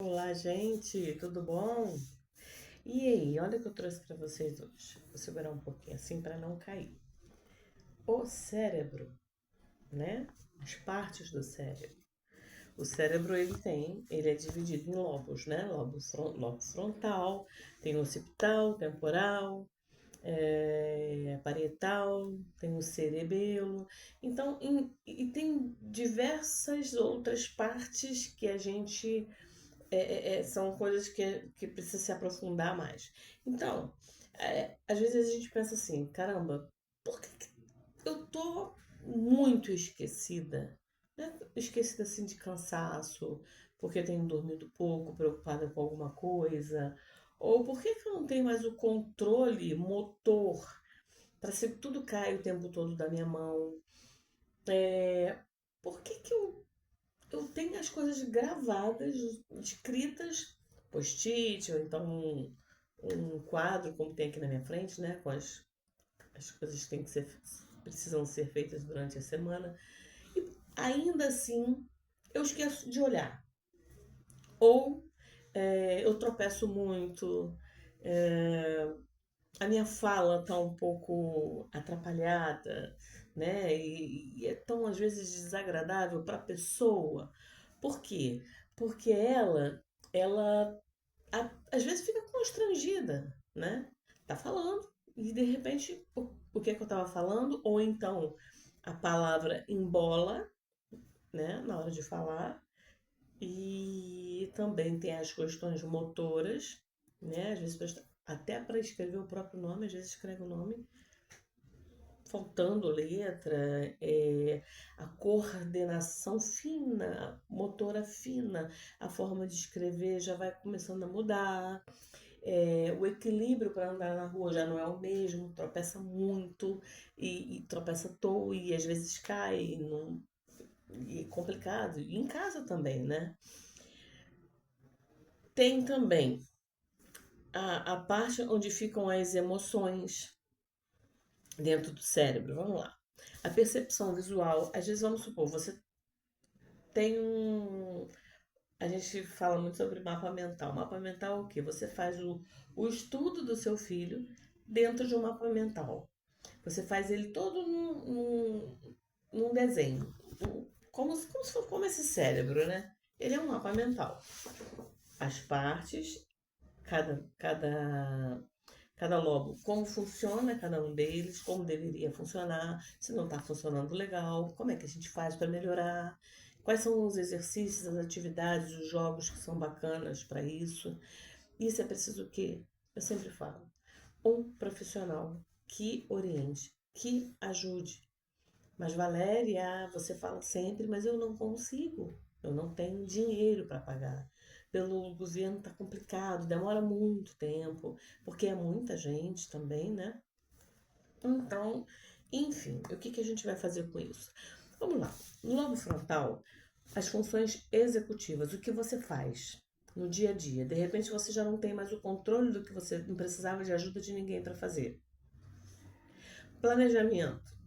Olá, gente, tudo bom? E aí, olha o que eu trouxe para vocês hoje. Vou segurar um pouquinho assim para não cair. O cérebro, né? As partes do cérebro. O cérebro ele é dividido em lobos, né? Lobo frontal, tem occipital, temporal, parietal, tem o cerebelo. Então, e tem diversas outras partes que a gente são coisas que precisa se aprofundar mais. Então, às vezes a gente pensa assim, caramba, por que eu tô muito esquecida? Né? Esquecida assim de cansaço, porque tenho dormido pouco, preocupada com alguma coisa, ou por que eu não tenho mais o controle motor para se tudo cai o tempo todo da minha mão? Por que eu tenho as coisas gravadas, escritas, post-it, ou então um quadro, como tem aqui na minha frente, né? Com as coisas que, precisam ser feitas durante a semana. E ainda assim, eu esqueço de olhar. Ou eu tropeço muito, é, a minha fala está um pouco atrapalhada, né? E é tão, às vezes, desagradável para a pessoa. Por quê? Porque ela às vezes fica constrangida, né? Tá falando e de repente o que é que eu tava falando? Ou então a palavra embola, né? Na hora de falar. E também tem as questões motoras, né? Às vezes até para escrever o próprio nome, às vezes escreve o nome faltando letra, a coordenação fina, motora fina, a forma de escrever já vai começando a mudar, o equilíbrio para andar na rua já não é o mesmo, tropeça muito e tropeça à toa e às vezes cai, não, e é complicado. E em casa também, né? Tem também a parte onde ficam as emoções dentro do cérebro. Vamos lá. A percepção visual, às vezes vamos supor, você tem um. A gente fala muito sobre mapa mental. Mapa mental é o quê? Você faz o estudo do seu filho dentro de um mapa mental. Você faz ele todo num desenho. Como esse cérebro, né? Ele é um mapa mental. As partes, cada lobo, como funciona cada um deles, como deveria funcionar, se não está funcionando legal, como é que a gente faz para melhorar, quais são os exercícios, as atividades, os jogos que são bacanas para isso. Isso é preciso que, eu sempre falo, um profissional que oriente, que ajude. Mas Valéria, você fala sempre, mas eu não consigo. Eu não tenho dinheiro para pagar. Pelo governo está complicado, demora muito tempo, porque é muita gente também, né? Então, enfim, o que a gente vai fazer com isso? Vamos lá. No lobo frontal, as funções executivas, o que você faz no dia a dia. De repente você já não tem mais o controle do que você não precisava de ajuda de ninguém para fazer. Planejamento.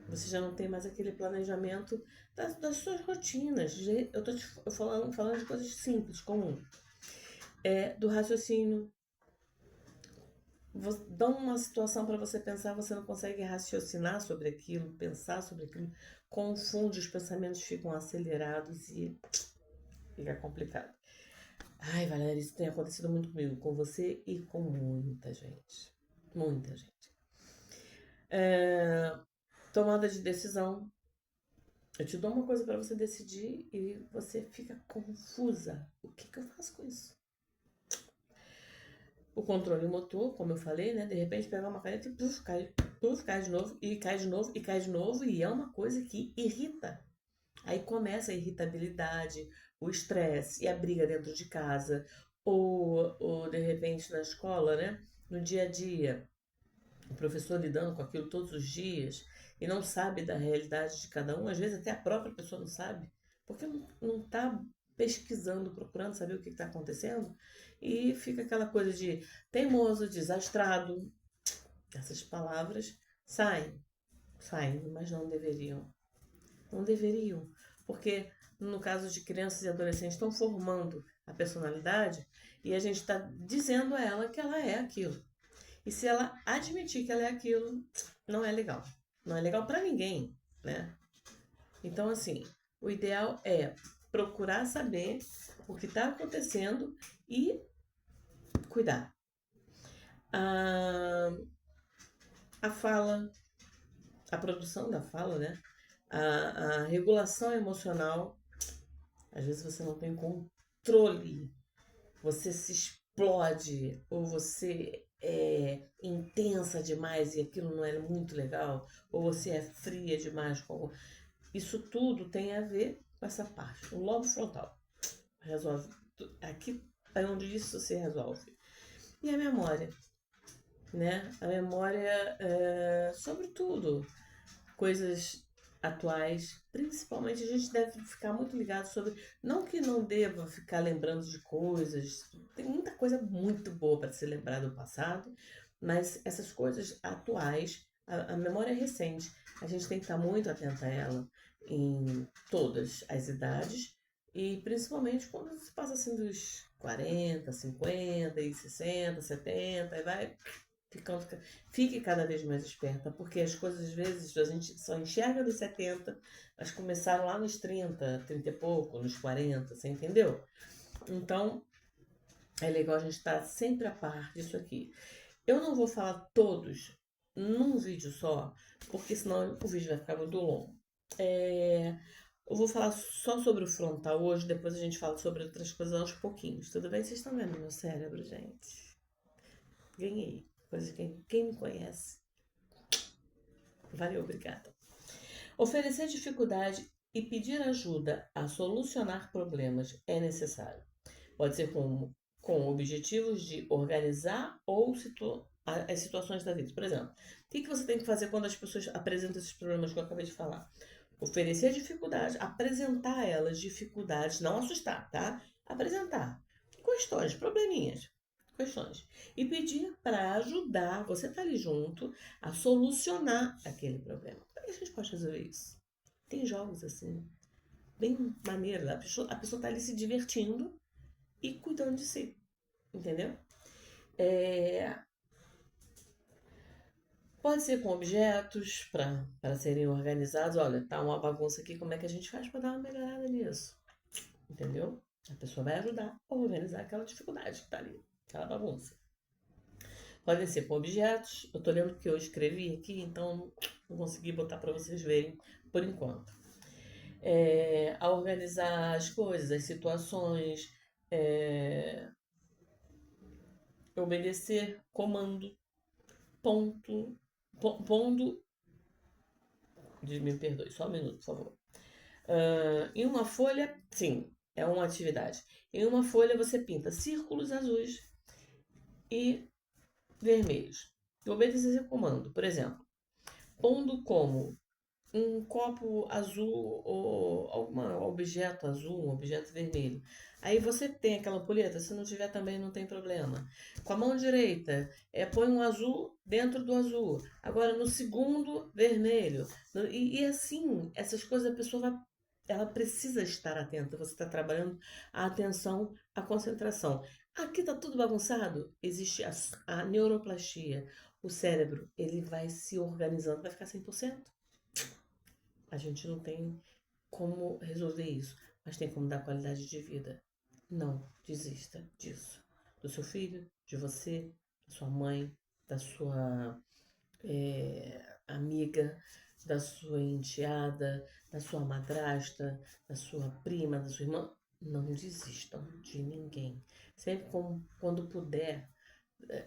Você já não tem mais aquele planejamento das suas rotinas. Eu estou falando de coisas simples, comum. Do raciocínio. Dá uma situação para você pensar, você não consegue raciocinar sobre aquilo, pensar sobre aquilo, confunde, os pensamentos ficam acelerados e fica complicado. Ai, Valéria, isso tem acontecido muito comigo, com você e com muita gente. Muita gente. É, tomada de decisão. Eu te dou uma coisa para você decidir e você fica confusa. O que eu faço com isso? O controle motor, como eu falei, né? De repente pegar uma caneta e cai de novo, e cai de novo, e cai de novo, e é uma coisa que irrita. Aí começa a irritabilidade, o estresse e a briga dentro de casa, ou de repente na escola, né? No dia a dia, o professor lidando com aquilo todos os dias e não sabe da realidade de cada um, às vezes até a própria pessoa não sabe, porque não está pesquisando, procurando saber o que está acontecendo, e fica aquela coisa de teimoso, desastrado. Essas palavras saem, mas não deveriam. Não deveriam, porque no caso de crianças e adolescentes, estão formando a personalidade e a gente está dizendo a ela que ela é aquilo. E se ela admitir que ela é aquilo, não é legal. Não é legal para ninguém, né? Então, assim, o ideal é procurar saber o que está acontecendo e cuidar. A fala, a produção da fala, né? A regulação emocional, às vezes você não tem controle, você se explode ou você é intensa demais e aquilo não é muito legal, ou você é fria demais. Isso tudo tem a ver com essa parte. O lobo frontal resolve. Aqui é onde isso se resolve. E a memória, né? A memória sobre tudo. Coisas atuais, principalmente a gente deve ficar muito ligado sobre, não que não deva ficar lembrando de coisas, tem muita coisa muito boa para se lembrar do passado, mas essas coisas atuais, a memória é recente, a gente tem que estar muito atento a ela em todas as idades e principalmente quando se passa assim dos 40, 50 e 60, 70, e vai ficando, fique cada vez mais esperta, porque as coisas às vezes a gente só enxerga nos 70, mas começaram lá nos 30, 30 e pouco, nos 40, você entendeu? Então é legal a gente estar sempre a par disso aqui. Eu não vou falar todos num vídeo só, porque senão o vídeo vai ficar muito longo. Eu vou falar só sobre o frontal hoje, depois a gente fala sobre outras coisas aos pouquinhos. Tudo bem? Vocês estão vendo meu cérebro, gente? Ganhei. Coisa que quem me conhece. Valeu, obrigada. Oferecer dificuldade e pedir ajuda a solucionar problemas é necessário. Pode ser com objetivos de organizar ou as situações da vida. Por exemplo, o que você tem que fazer quando as pessoas apresentam esses problemas que eu acabei de falar? Oferecer dificuldade, apresentar a elas dificuldades, não assustar, tá? Apresentar questões, probleminhas, questões. E pedir para ajudar, você tá ali junto, a solucionar aquele problema. Como é que a gente pode resolver isso? Tem jogos assim, bem maneiro. A pessoa tá ali se divertindo e cuidando de si, entendeu? Pode ser com objetos para serem organizados. Olha, tá uma bagunça aqui, como é que a gente faz para dar uma melhorada nisso? Entendeu? A pessoa vai ajudar a organizar aquela dificuldade que tá ali, aquela bagunça. Podem ser com objetos. Eu tô lendo que eu escrevi aqui, então não consegui botar para vocês verem por enquanto. A organizar as coisas, as situações, obedecer comando, pondo. Me perdoe, só um minuto, por favor. Em uma folha, sim, é uma atividade. Em uma folha você pinta círculos azuis e vermelhos. E obedecer esse comando. Por exemplo, pondo como um copo azul ou algum objeto azul, um objeto vermelho. Aí você tem aquela ampulheta, se não tiver também não tem problema. Com a mão direita, põe um azul dentro do azul. Agora no segundo, vermelho. E assim, essas coisas a pessoa vai, ela precisa estar atenta. Você está trabalhando a atenção, a concentração. Aqui está tudo bagunçado, existe a neuroplastia. O cérebro, ele vai se organizando, vai ficar 100%. A gente não tem como resolver isso, mas tem como dar qualidade de vida. Não desista disso. Do seu filho, de você, da sua mãe, da sua amiga, da sua enteada, da sua madrasta, da sua prima, da sua irmã. Não desistam de ninguém. Sempre quando puder,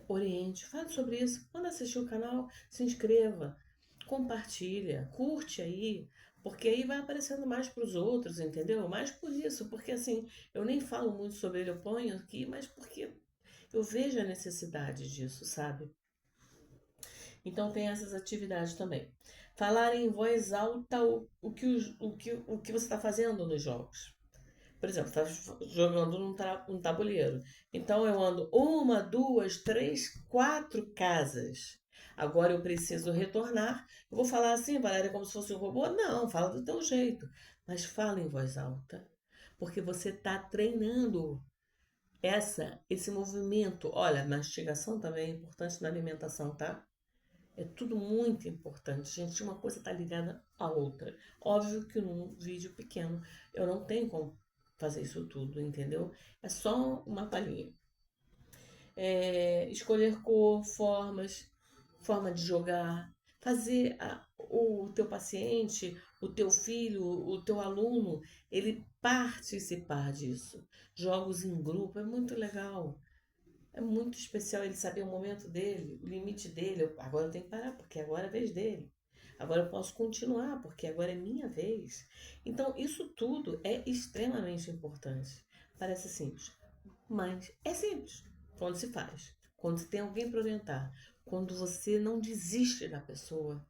oriente, fale sobre isso. Quando assistir o canal, se inscreva, compartilha, curte aí, porque aí vai aparecendo mais para os outros, entendeu? Mais por isso, porque assim, eu nem falo muito sobre ele, eu ponho aqui, mas porque eu vejo a necessidade disso, sabe? Então tem essas atividades também. Falar em voz alta o que você está fazendo nos jogos. Por exemplo, está jogando num tabuleiro. Então eu ando uma, duas, três, quatro casas. Agora eu preciso retornar. Eu vou falar assim, Valéria, como se fosse um robô? Não, fala do teu jeito. mas fala em voz alta, porque você está treinando esse movimento. Olha, mastigação também é importante na alimentação, tá? É tudo muito importante, gente. Uma coisa está ligada à outra. Óbvio que num vídeo pequeno eu não tenho como fazer isso tudo, entendeu? É só uma palhinha. Escolher cor, formas, forma de jogar, fazer o teu paciente, o teu filho, o teu aluno, ele participar disso. Jogos em grupo é muito legal. É muito especial ele saber o momento dele, o limite dele. Agora eu tenho que parar, porque agora é a vez dele. Agora eu posso continuar, porque agora é minha vez. Então, isso tudo é extremamente importante. Parece simples, mas é simples quando se faz. Quando se tem alguém para orientar. Quando você não desiste da pessoa.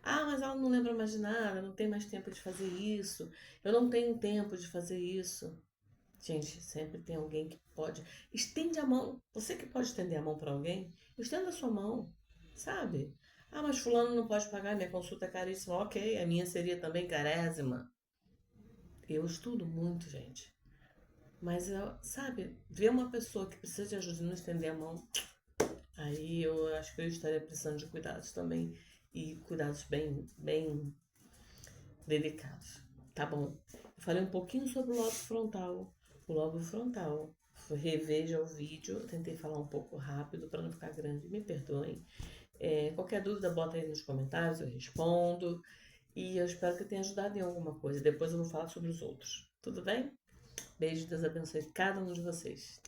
Ah, mas ela não lembra mais de nada, não tem mais tempo de fazer isso. Eu não tenho tempo de fazer isso. Gente, sempre tem alguém que pode. Estende a mão. Você que pode estender a mão para alguém, estenda a sua mão, sabe? Ah, mas fulano não pode pagar, minha consulta é caríssima. Ok, a minha seria também carésima. Eu estudo muito, gente. Mas, sabe, ver uma pessoa que precisa de ajuda e não estender a mão, aí eu acho que eu estaria precisando de cuidados também. E cuidados bem, bem delicados. Tá bom? Eu falei um pouquinho sobre o lobo frontal. O lobo frontal. Reveja o vídeo. Eu tentei falar um pouco rápido para não ficar grande. Me perdoem. Qualquer dúvida, bota aí nos comentários, eu respondo. E eu espero que eu tenha ajudado em alguma coisa. Depois eu vou falar sobre os outros. Tudo bem? Beijo, Deus abençoe cada um de vocês.